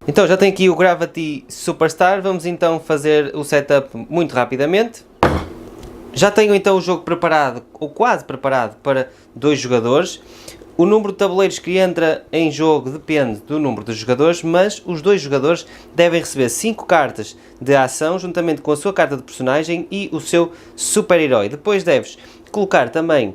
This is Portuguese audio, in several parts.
Então já tenho aqui o Gravity Superstar, vamos então fazer o setup muito rapidamente. Já tenho então o jogo preparado, ou quase preparado, para 2 jogadores. O número de tabuleiros que entra em jogo depende do número de jogadores, mas os 2 jogadores devem receber 5 cartas de ação, juntamente com a sua carta de personagem e o seu super-herói. Depois deves colocar também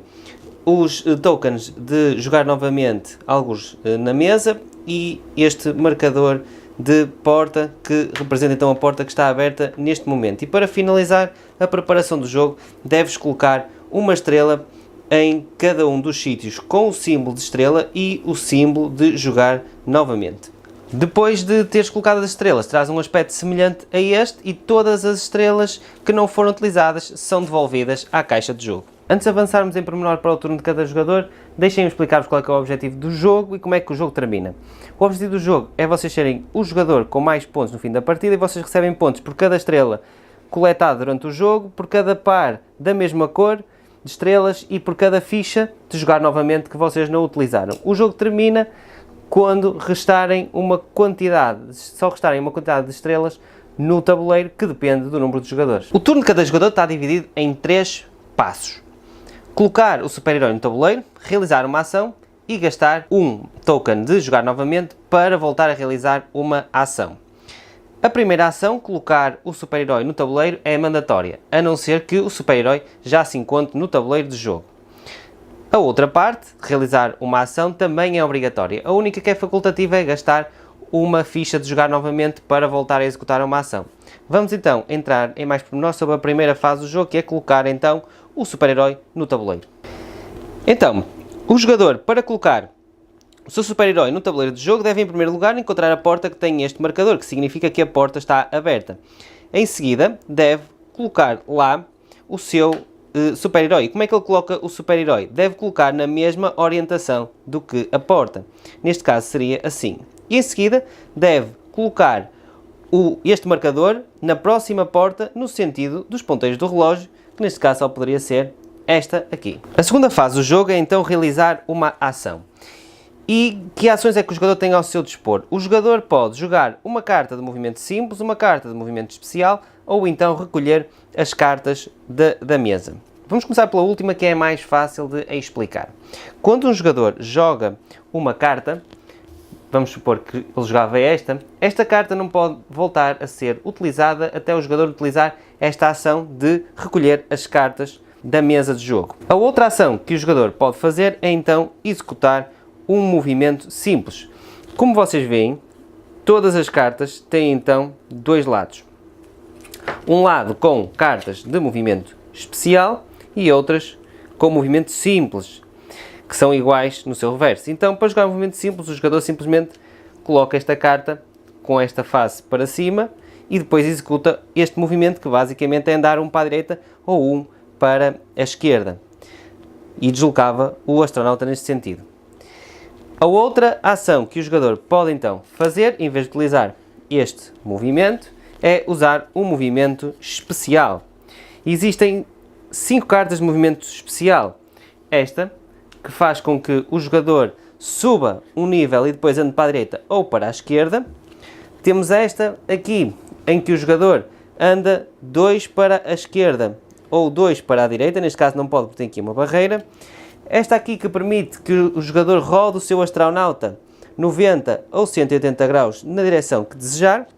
os tokens de jogar novamente, alguns na mesa, e este marcador de porta, que representa então a porta que está aberta neste momento. E para finalizar a preparação do jogo, deves colocar uma estrela em cada um dos sítios com o símbolo de estrela e o símbolo de jogar novamente. Depois de teres colocado as estrelas, traz um aspecto semelhante a este e todas as estrelas que não foram utilizadas são devolvidas à caixa de jogo. Antes de avançarmos em pormenor para o turno de cada jogador, deixem-me explicar-vos qual é que é o objetivo do jogo e como é que o jogo termina. O objetivo do jogo é vocês serem o jogador com mais pontos no fim da partida e vocês recebem pontos por cada estrela coletada durante o jogo, por cada par da mesma cor de estrelas e por cada ficha de jogar novamente que vocês não utilizaram. O jogo termina quando restarem uma quantidade, só restarem uma quantidade de estrelas no tabuleiro que depende do número de jogadores. O turno de cada jogador está dividido em 3 passos. Colocar o super-herói no tabuleiro, realizar uma ação e gastar um token de jogar novamente para voltar a realizar uma ação. A primeira ação, colocar o super-herói no tabuleiro, é mandatória, a não ser que o super-herói já se encontre no tabuleiro de jogo. A outra parte, realizar uma ação, também é obrigatória. A única que é facultativa é gastar uma ficha de jogar novamente para voltar a executar uma ação. Vamos então entrar em mais pormenor sobre a primeira fase do jogo, que é colocar então o super-herói no tabuleiro. Então, o jogador, para colocar o seu super-herói no tabuleiro de jogo, deve em primeiro lugar encontrar a porta que tem este marcador, que significa que a porta está aberta. Em seguida, deve colocar lá o seu super-herói. Como é que ele coloca o super-herói? Deve colocar na mesma orientação do que a porta. Neste caso seria assim. E em seguida, deve colocar este marcador na próxima porta, no sentido dos ponteiros do relógio, que neste caso só poderia ser esta aqui. A segunda fase do jogo é então realizar uma ação. E que ações é que o jogador tem ao seu dispor? O jogador pode jogar uma carta de movimento simples, uma carta de movimento especial, ou então recolher as cartas da mesa. Vamos começar pela última, que é mais fácil de explicar. Quando um jogador joga uma carta, vamos supor que ele jogava esta carta não pode voltar a ser utilizada até o jogador utilizar esta ação de recolher as cartas da mesa de jogo. A outra ação que o jogador pode fazer é então executar um movimento simples. Como vocês veem, todas as cartas têm então 2 lados. Um lado com cartas de movimento especial e outras com movimento simples, que são iguais no seu reverso. Então, para jogar um movimento simples, o jogador simplesmente coloca esta carta com esta face para cima e depois executa este movimento, que basicamente é andar um para a direita ou um para a esquerda. E deslocava o astronauta neste sentido. A outra ação que o jogador pode então fazer, em vez de utilizar este movimento, é usar um movimento especial. Existem 5 cartas de movimento especial. Esta, que faz com que o jogador suba um nível e depois ande para a direita ou para a esquerda. Temos esta aqui, em que o jogador anda 2 para a esquerda ou 2 para a direita, neste caso não pode porque tem aqui uma barreira. Esta aqui, que permite que o jogador rode o seu astronauta 90 ou 180 graus na direção que desejar.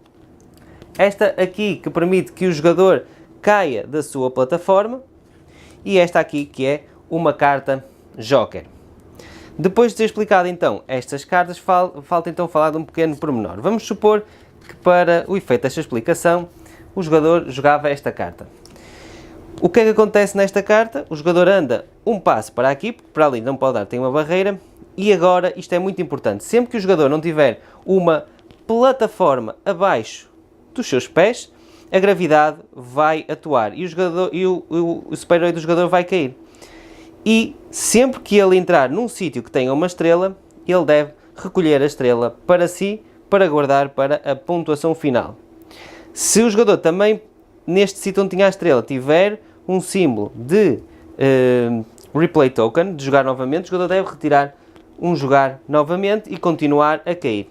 Esta aqui, que permite que o jogador caia da sua plataforma. E esta aqui, que é uma carta Joker. Depois de ter explicado então estas cartas, falta então falar de um pequeno pormenor. Vamos supor que, para o efeito desta explicação, o jogador jogava esta carta. O que é que acontece nesta carta? O jogador anda um passo para aqui, porque para ali não pode dar, tem uma barreira. E agora, isto é muito importante, sempre que o jogador não tiver uma plataforma abaixo dos seus pés, a gravidade vai atuar e o super-herói do jogador vai cair. E sempre que ele entrar num sítio que tenha uma estrela, ele deve recolher a estrela para si, para guardar para a pontuação final. Se o jogador também, neste sítio onde tinha a estrela, tiver um símbolo de replay token, de jogar novamente, o jogador deve retirar um jogar novamente e continuar a cair.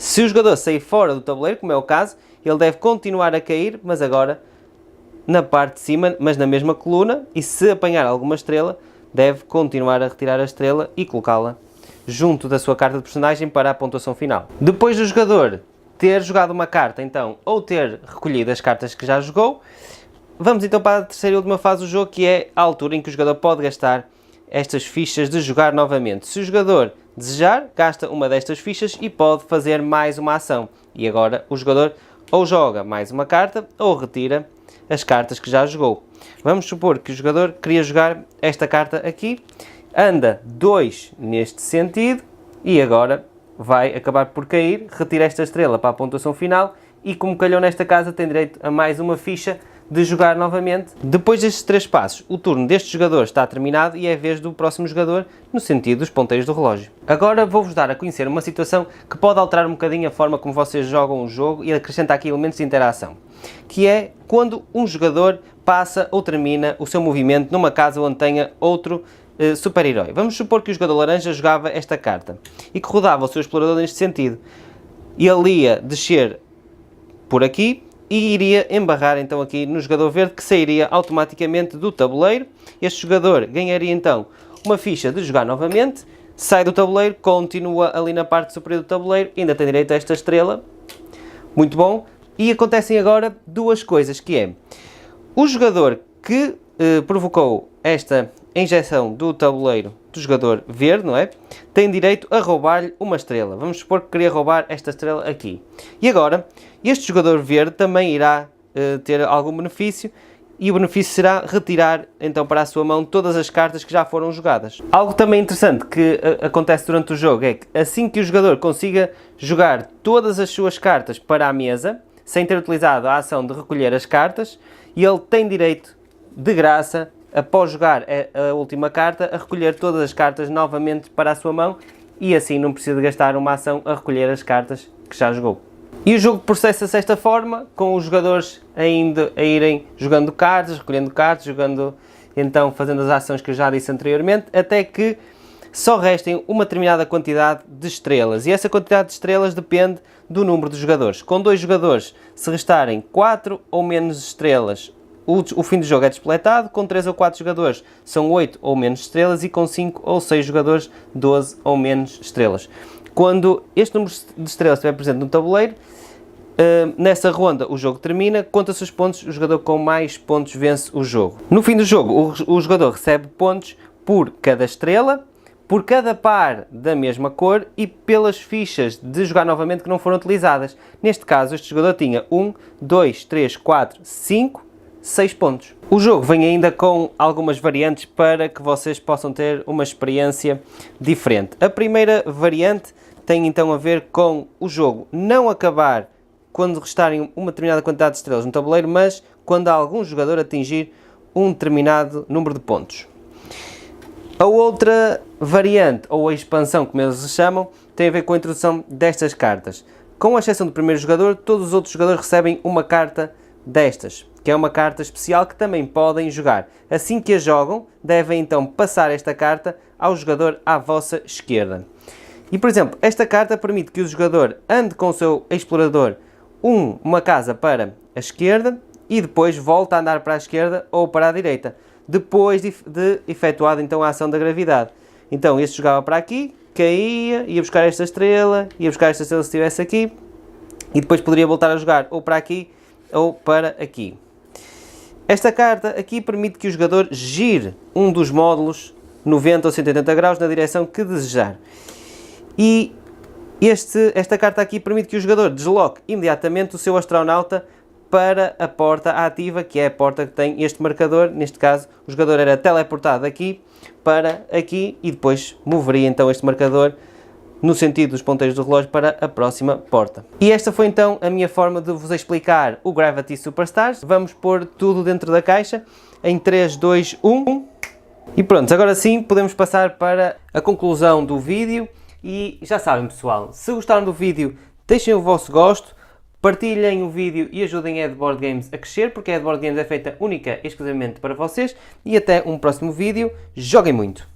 Se o jogador sair fora do tabuleiro, como é o caso, ele deve continuar a cair, mas agora na parte de cima, mas na mesma coluna, e se apanhar alguma estrela, deve continuar a retirar a estrela e colocá-la junto da sua carta de personagem para a pontuação final. Depois do jogador ter jogado uma carta, então, ou ter recolhido as cartas que já jogou, vamos então para a terceira e última fase do jogo, que é a altura em que o jogador pode gastar estas fichas de jogar novamente. Se o jogador desejar, gasta uma destas fichas e pode fazer mais uma ação. E agora o jogador ou joga mais uma carta ou retira as cartas que já jogou. Vamos supor que o jogador queria jogar esta carta aqui, anda 2 neste sentido e agora vai acabar por cair, retira esta estrela para a pontuação final e, como calhou nesta casa, tem direito a mais uma ficha de jogar novamente. Depois destes 3 passos, o turno deste jogador está terminado e é a vez do próximo jogador no sentido dos ponteiros do relógio. Agora vou-vos dar a conhecer uma situação que pode alterar um bocadinho a forma como vocês jogam o jogo e acrescentar aqui elementos de interação, que é quando um jogador passa ou termina o seu movimento numa casa onde tenha outro super-herói. Vamos supor que o jogador laranja jogava esta carta e que rodava o seu explorador neste sentido. Ele ia descer por aqui e iria embarrar então aqui no jogador verde, que sairia automaticamente do tabuleiro. Este jogador ganharia então uma ficha de jogar novamente, sai do tabuleiro, continua ali na parte superior do tabuleiro, ainda tem direito a esta estrela. Muito bom. E acontecem agora duas coisas, que é o jogador que provocou esta injeção do tabuleiro do jogador verde, não é? Tem direito a roubar-lhe uma estrela. Vamos supor que queria roubar esta estrela aqui. E agora, este jogador verde também irá ter algum benefício, e o benefício será retirar então para a sua mão todas as cartas que já foram jogadas. Algo também interessante que acontece durante o jogo é que assim que o jogador consiga jogar todas as suas cartas para a mesa, sem ter utilizado a ação de recolher as cartas, e ele tem direito, de graça, após jogar a última carta, a recolher todas as cartas novamente para a sua mão, e assim não precisa de gastar uma ação a recolher as cartas que já jogou. E o jogo processa-se desta forma, com os jogadores ainda a irem jogando cartas, recolhendo cartas, jogando, então fazendo as ações que eu já disse anteriormente, até que só restem uma determinada quantidade de estrelas, e essa quantidade de estrelas depende do número de jogadores. Com 2 jogadores, se restarem 4 ou menos estrelas, o fim do jogo é despletado. Com 3 ou 4 jogadores são 8 ou menos estrelas, e com 5 ou 6 jogadores 12 ou menos estrelas. Quando este número de estrelas estiver presente no tabuleiro, nessa ronda o jogo termina, conta-se os pontos, o jogador com mais pontos vence o jogo. No fim do jogo o jogador recebe pontos por cada estrela, por cada par da mesma cor e pelas fichas de jogar novamente que não foram utilizadas. Neste caso este jogador tinha 1, 2, 3, 4, 5, 6 pontos. O jogo vem ainda com algumas variantes para que vocês possam ter uma experiência diferente. A primeira variante tem então a ver com o jogo não acabar quando restarem uma determinada quantidade de estrelas no tabuleiro, mas quando algum jogador atingir um determinado número de pontos. A outra variante, ou a expansão como eles se chamam, tem a ver com a introdução destas cartas. Com a exceção do primeiro jogador, todos os outros jogadores recebem uma carta destas, que é uma carta especial que também podem jogar. Assim que a jogam, devem então passar esta carta ao jogador à vossa esquerda. E, por exemplo, esta carta permite que o jogador ande com o seu explorador uma casa para a esquerda e depois volta a andar para a esquerda ou para a direita, depois de efetuada então a ação da gravidade. Então este jogava para aqui, caía, ia buscar esta estrela, ia buscar esta estrela se estivesse aqui, e depois poderia voltar a jogar ou para aqui ou para aqui. Esta carta aqui permite que o jogador gire um dos módulos 90 ou 180 graus na direção que desejar. E esta carta aqui permite que o jogador desloque imediatamente o seu astronauta para a porta ativa, que é a porta que tem este marcador. Neste caso, o jogador era teleportado aqui para aqui e depois moveria então este marcador no sentido dos ponteiros do relógio para a próxima porta. E esta foi então a minha forma de vos explicar o Gravity Superstars. Vamos pôr tudo dentro da caixa em 3, 2, 1. E pronto, agora sim podemos passar para a conclusão do vídeo. E já sabem, pessoal, se gostaram do vídeo, deixem o vosso gosto, partilhem o vídeo e ajudem a Edboard Games a crescer, porque a Edboard Games é feita única e exclusivamente para vocês. E até um próximo vídeo. Joguem muito!